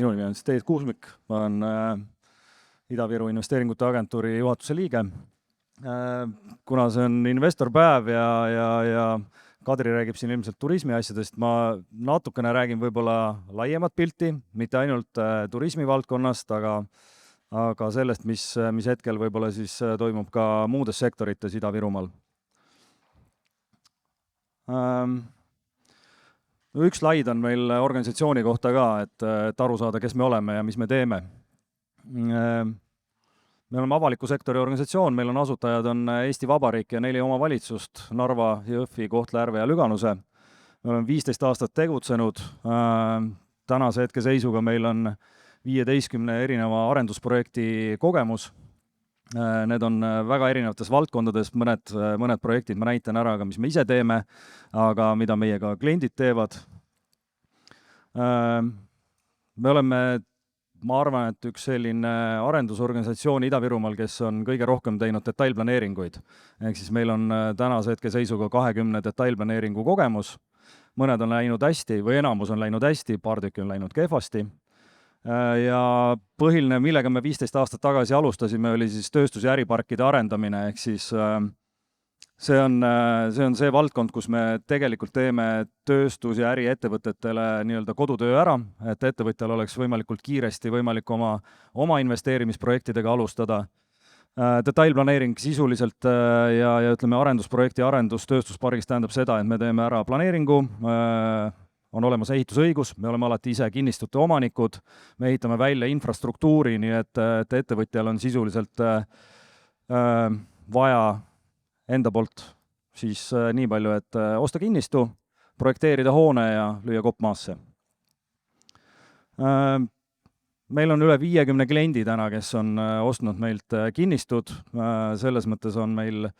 Minu nimi on Teet Kuusmik, ma olen Ida-Viru investeeringute agentuuri juhatuse liige. Kuna see on investorpäev ja Kadri räägib siin ilmselt turismi asjadest, ma natukene räägin võib-olla laiemat pilti, mitte ainult turismi valdkonnast, aga sellest, mis hetkel võib-olla siis toimub ka muudes sektorites Ida-Virumaal. Üks slaid on meil organisatsiooni kohta ka, et aru saada, kes me oleme ja mis me teeme. Me oleme avaliku sektori organisatsioon, meil on asutajad on Eesti Vabariik ja 4 omavalitsust, Narva, Jõhvi, Kohtla-Järve ja Lüganuse. Me oleme 15 aastat tegutsenud. Tänase hetke seisuga meil on 15 erineva arendusprojekti kogemus. Need on väga erinevates valdkondades, mõned projektid ma näitan ära, aga mis me ise teeme, aga mida meie ka kliendid teevad. Me oleme, ma arvan, et üks selline arendusorganisatsioon Ida-Virumaal, kes on kõige rohkem teinud detailplaneeringuid. Ehk siis meil on tänase hetke seisuga 20 detailplaneeringu kogemus. Mõned on läinud hästi või enamus on läinud hästi, paar tükki on läinud kehvasti. Ja põhiline, millega me 15 aastat tagasi alustasime, oli siis tööstus- ja äriparkide arendamine, ehk siis see on see valdkond, kus me tegelikult teeme tööstus- ja äriettevõtetele nii-öelda kodutöö ära, et ettevõtjal oleks võimalikult kiiresti võimalik oma investeerimisprojektidega alustada. Detailplaneering sisuliselt ja ütleme arendusprojekti arendus tööstuspargis tähendab seda, et me teeme ära planeeringu, on olemas ehitusõigus, me oleme alati ise kinnistute omanikud, me ehitame välja infrastruktuuri, nii et ettevõtjal on sisuliselt vaja enda poolt siis nii palju, et osta kinnistu, projekteerida hoone ja lüüa kopp maasse. Meil on üle 50 kliendi täna, kes on ostnud meilt kinnistud, selles mõttes on meil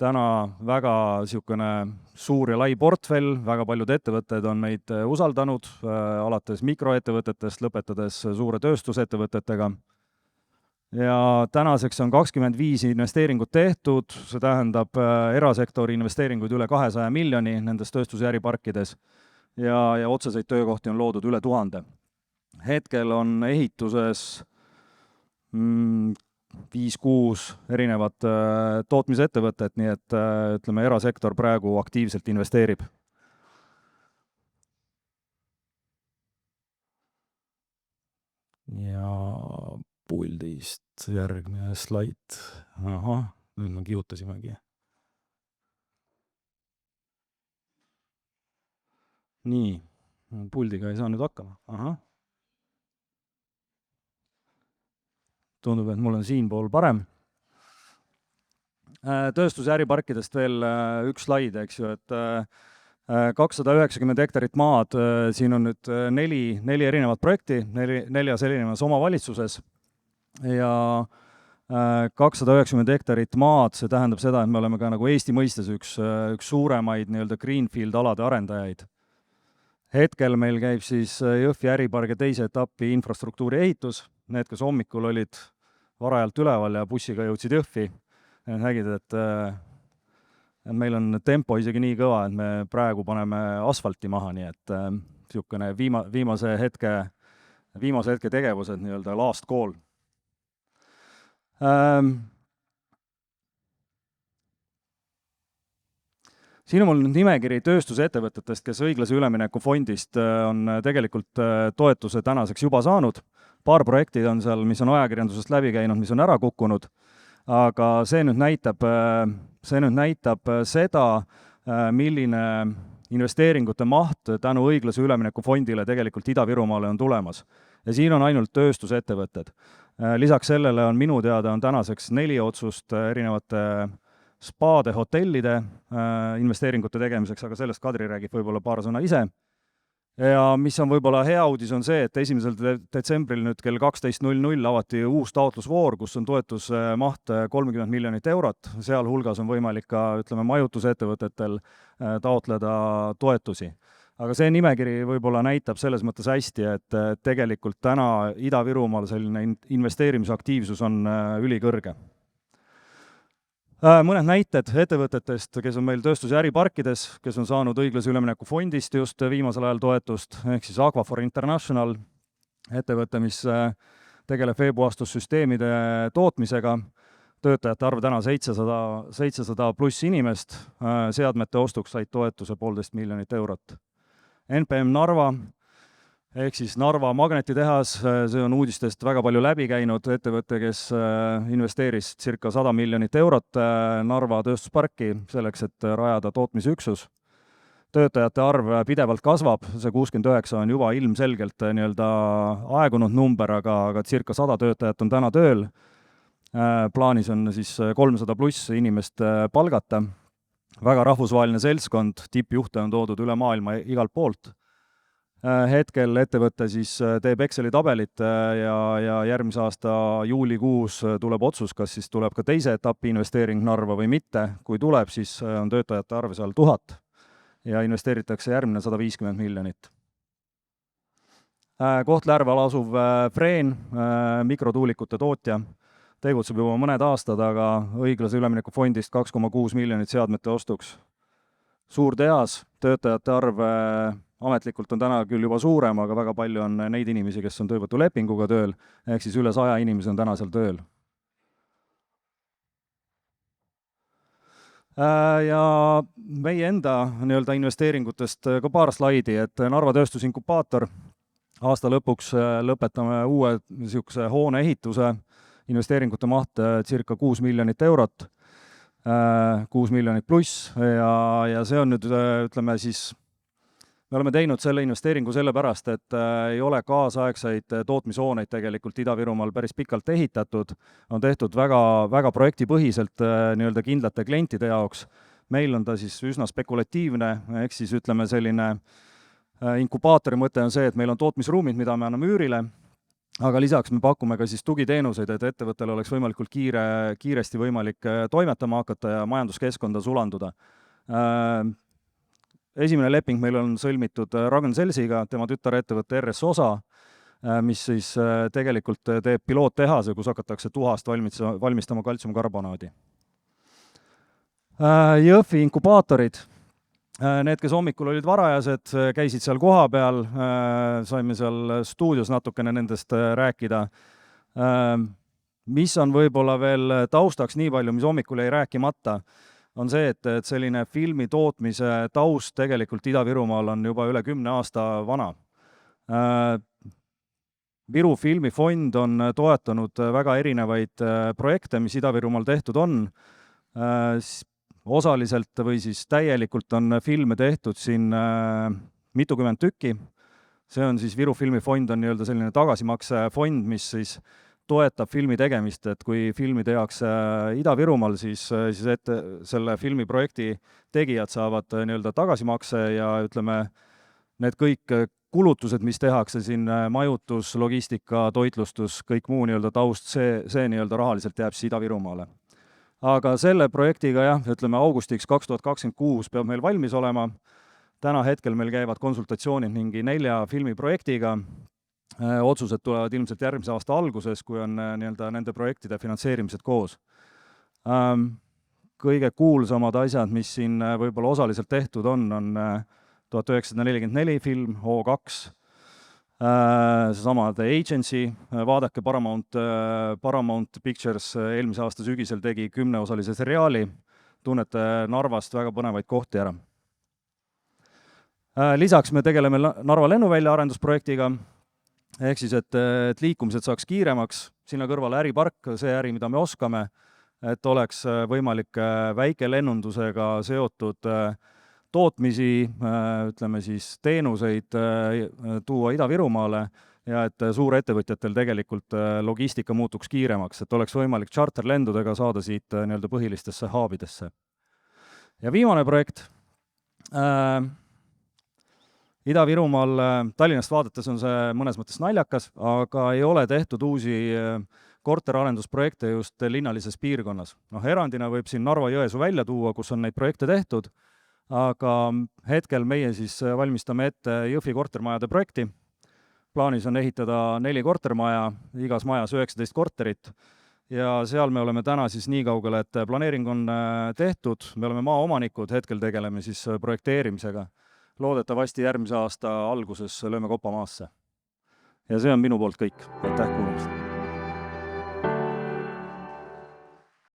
täna väga suur ja lai portfell, väga paljud ettevõtted on meid usaldanud, alates mikroettevõtetest, lõpetades suure tööstusettevõtetega. Ja tänaseks on 25 investeeringut tehtud, see tähendab erasektori investeeringuid üle 200 miljoni nendes tööstus- ja äriparkides ja otseseid töökohti on loodud üle 1000. Hetkel on ehituses 5-6 erinevat tootmisettevõtet, nii et ütleme, erasektor praegu aktiivselt investeerib. Ja puldist järgmine slaid. Ahah, nüüd me kihutasimegi. Nii, puldiga ei saa nüüd hakkama. Ahah. Tundub, et mul on siin pool parem. Tööstus- ja äriparkidest veel üks slaid, eks ju, et 290 hektarit maad, siin on nüüd 4 erinevat projekti, 4 erinevas omavalitsuses ja 290 hektarit maad, see tähendab seda, et me oleme ka nagu Eesti mõistes üks suuremaid nii-öelda greenfield alade arendajaid. Hetkel meil käib siis Jõhvi äripargi teise etapi infrastruktuuri ehitus. Need, kes hommikul olid varajalt üleval ja bussiga jõudsid Jõhvi, nägid, et meil on tempo isegi nii kõva, et me praegu paneme asfalti maha, nii et niisugune viimase hetke tegevused, nii-öelda last call. Siin on mul nimekiri tööstusettevõtetest, kes õiglase ülemineku fondist on tegelikult toetuse tänaseks juba saanud. Paar projekti on seal, mis on ajakirjandusest läbi käinud, mis on ära kukkunud, aga see nüüd näitab seda, milline investeeringute maht tänu õiglase ülemineku fondile tegelikult Ida-Virumaale on tulemas. Ja siin on ainult tööstusettevõtted. Lisaks sellele on minu teada on tänaseks 4 otsust erinevate spaade, hotellide investeeringute tegemiseks, aga sellest Kadri räägib võib-olla paar sõna ise. Ja mis on võib-olla hea uudis on see, et 1. detsembril nüüd kell 12.00 avati uus taotlusvoor, kus on toetusmaht 30 miljonit eurot. Seal hulgas on võimalik ka, ütleme, majutusettevõtetel taotleda toetusi. Aga see nimekiri võib-olla näitab selles mõttes hästi, et tegelikult täna Ida-Virumaal selline investeerimisaktiivsus on ülikõrge. Mõned näited ettevõtetest, kes on meil tööstus- ja äriparkides, kes on saanud õiglase ülemineku fondist just viimasel ajal toetust, ehk siis Aquafor International, ettevõte, mis tegeleb veepuhastussüsteemide tootmisega, töötajate arv täna 700 pluss inimest, seadmete ostuks said toetuse 1,5 miljonit eurot. NPM Narva ehk siis Narva magnetitehas, see on uudistest väga palju läbi käinud, ettevõte, kes investeeris circa 100 miljonit eurot Narva tööstusparki selleks, et rajada tootmisüksus. Töötajate arv pidevalt kasvab, see 69 on juba ilmselgelt nii-öelda aegunud number, aga circa 100 töötajat on täna tööl. Plaanis on siis 300 pluss inimest palgata. Väga rahvusvaheline seltskond, tippjuhte on toodud üle maailma igalt poolt. Hetkel ettevõte siis teeb Exceli tabelit ja järgmise aasta juulikuus tuleb otsus, kas siis tuleb ka teise etappi investeering Narva või mitte. Kui tuleb, siis on töötajate arv seal 1000 ja investeeritakse järgmine 150 miljonit. Kohtla-Järvel asuv Freen, mikrotuulikute tootja, tegutseb juba mõned aastad, aga õiglase ülemineku fondist 2,6 miljonit seadmete ostuks. Suur tehas, töötajate arv ametlikult on täna küll juba suurem, aga väga palju on neid inimesi, kes on töövõtulepinguga tööl, ehk siis üle 100 inimesi on täna seal tööl. Ja meie enda nii-öelda investeeringutest ka paar slaidi, et Narva tööstusinkubaator aasta lõpuks lõpetame uue niisuguse hoone ehituse, investeeringute maht circa 6 miljonit eurot, 6 miljonit pluss ja see on nüüd, ütleme siis, me oleme teinud selle investeeringu sellepärast, et ei ole kaasaegseid tootmishooneid tegelikult Ida-Virumaal päris pikalt ehitatud, on tehtud väga projektipõhiselt nii-öelda kindlate klientide jaoks. Meil on ta siis üsna spekulatiivne, ehk siis ütleme selline inkubaatori mõte on see, et meil on tootmisruumid, mida me anname üürile, aga lisaks me pakume ka siis tugiteenuseid, et ettevõttel oleks võimalikult kiiresti võimalik toimetama hakata ja majanduskeskkonda sulanduda. Esimene leping meil on sõlmitud Ragn-Sellsiga, tema tütarettevõtte RS Osa, mis siis tegelikult teeb piloottehase, kus hakatakse tuhast valmistama kaltsiumkarbonaadi. Jõhvi inkubaatorid, need, kes hommikul olid varajased, käisid seal koha peal, saime seal stuudios natukene nendest rääkida. Mis on võib-olla veel taustaks nii palju, mis hommikul jäi rääkimata, on see, et selline filmi tootmise taust tegelikult Ida-Virumaal on juba üle 10 aasta vana. Viru filmifond on toetanud väga erinevaid projekte, mis Ida-Virumaal tehtud on. Osaliselt või siis täielikult on filme tehtud siin mitukümmend tükki. See on siis Viru filmifond on nii-öelda selline tagasimaksefond, mis siis toetab filmi tegemist, et kui filmi tehakse Ida-Virumaal, siis selle filmiprojekti tegijad saavad nii-öelda tagasimakse ja ütleme, need kõik kulutused, mis tehakse siin, majutus, logistika, toitlustus, kõik muu nii-öelda taust, see nii-öelda rahaliselt jääb siis Ida-Virumaale. Aga selle projektiga jah, ütleme augustiks 2026 peab meil valmis olema. Täna hetkel meil käivad konsultatsioonid mingi 4 filmiprojektiga. Otsused tulevad ilmselt järgmise aasta alguses, kui on nii-öelda nende projektide finantseerimised koos. Kõige kuulsamad asjad, mis siin võib-olla osaliselt tehtud on 1944 film, O2, seesama The Agency, vaadake Paramount Pictures eelmise aasta sügisel tegi 10-osalise seriaali, tunnete Narvast väga põnevaid kohti ära. Lisaks me tegeleme Narva lennuvälja arendusprojektiga, ehk siis, et liikumised saaks kiiremaks, sinna kõrvale äripark, see äri, mida me oskame, et oleks võimalik väikelennundusega seotud tootmisi, ütleme siis teenuseid tuua Ida-Virumaale ja et suurettevõtjatel tegelikult logistika muutuks kiiremaks, et oleks võimalik charterlendudega saada siit nii-öelda põhilistesse haabidesse. Ja viimane projekt, Ida-Virumaal Tallinnast vaadates on see mõnes mõttes naljakas, aga ei ole tehtud uusi korterarendusprojekte just linnalises piirkonnas. Erandina võib siin Narva-Jõesuu välja tuua, kus on neid projekte tehtud, aga hetkel meie siis valmistame ette Jõhvi kortermajade projekti. Plaanis on ehitada 4 kortermaja, igas majas 19 korterit ja seal me oleme täna siis nii kaugele, et planeering on tehtud, me oleme maaomanikud, hetkel tegeleme siis projekteerimisega. Loodetavasti järgmise aasta alguses lööme kopa maasse. ja see on minu poolt kõik, aitäh kuulamast!